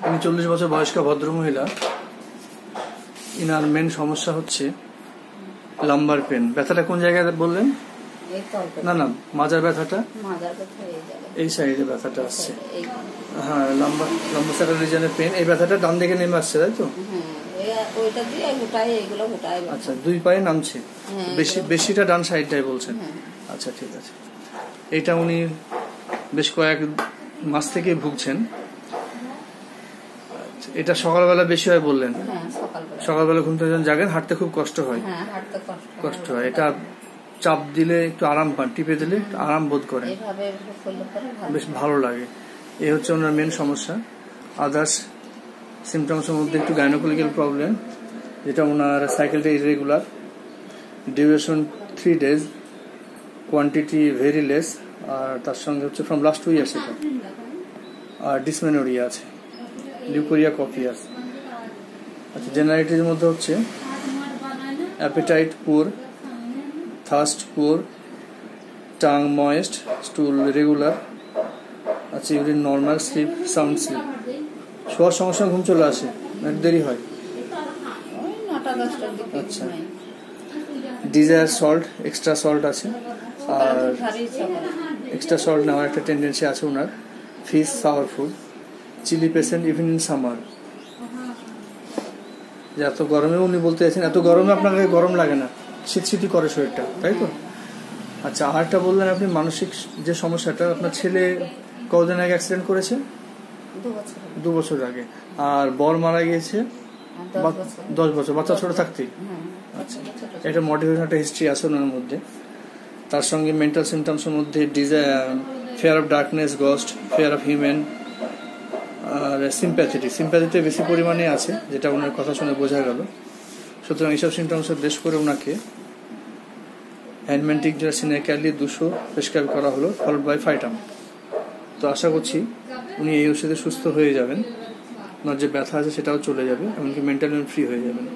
ইনি 40 বছর বয়স্ক ভদ্রমহিলা। ইনার মেন সমস্যা হচ্ছে লাম্বার পেন। ব্যথাটা কোন জায়গায় বললেন? না না, মাজার ব্যথাটা এই সাইডে ব্যথাটা আসছে। হ্যাঁ, লাম্বার রিজনের পেন। এই ব্যথাটা ডান দিকে নেমে আসছে, তাই তো? আচ্ছা, দুই পায়ে নামছে। বেশিটা ডান সাইডটাই বলছেন। আচ্ছা, ঠিক আছে। এটা উনি বেশ কয়েক মাস থেকে ভুগছেন। এটা সকালবেলা বেশি হয় বললেন? সকালবেলা ঘুম থেকে জাগেন, হাঁটতে খুব কষ্ট হয়। এটা চাপ দিলে একটু আরাম পান, টিপে দিলে আরাম বোধ করেন, বেশ ভালো লাগে। এই হচ্ছে ওনার মেন সমস্যা। আদার্স সিমটমসের মধ্যে একটু গাইনোকোলজিক্যাল প্রবলেম, যেটা ওনার সাইকেলটা irregular, duration 3 days, quantity very less, আর তার সঙ্গে হচ্ছে ফ্রম লাস্ট 2 years এটা। আর ডিসমেনোরিয়া আছে, লিউকোরিয়া কপিয়াস। আচ্ছা, জেনারেলিটির মধ্যে হচ্ছে appetite poor, thirst poor, tongue moist, stool regular. আচ্ছা, urine normal, sleep sound sleep. শোয়ার সমস্যা, ঘুম চলে আসে, দেরি হয়। আচ্ছা, ডিজায়ার সল্ট, এক্সট্রা সল্ট আছে, আর এক্সট্রা সল্ট নেওয়ার একটা টেন্ডেন্সি আছে ওনার। Fish, sour food, chilly patient even in summer. যে এত গরমে উনি বলতে চাইছেন, এত গরমে আপনাকে গরম লাগে না, শীতশীতই করে শরীরটা, তাই তো? আচ্ছা, আরেকটা বললেন আপনি মানসিক যে সমস্যাটা, আপনার ছেলে কতদিন আগে অ্যাক্সিডেন্ট করেছে? 2 বছর আগে। আর বর মারা গিয়েছে 10 বছর, বাচ্চা ছোট থাকতেই। আচ্ছা, এটা মোটিভেশন একটা হিস্ট্রি আছে ওনার মধ্যে। তার সঙ্গে মেন্টাল সিমটমসের মধ্যে fear of darkness, ghost, fear of human, আর সিম্প্যাথিতে বেশি পরিমাণে আছে, যেটা ওনার কথা শুনে বোঝা গেল। সুতরাং এইসব সিমটমস বেশ করে ওনাকে হ্যান্ডম্যান্টিক যেটা সিনেক্যালি 200 প্রেসক্রাইব করা হলো, ফলোড বাই ফাইটাম। তো আশা করছি উনি এই ওষুধে সুস্থ হয়ে যাবেন, ওনার যে ব্যথা আছে সেটাও চলে যাবে, এমনকি মেন্টালি ফ্রি হয়ে যাবেন।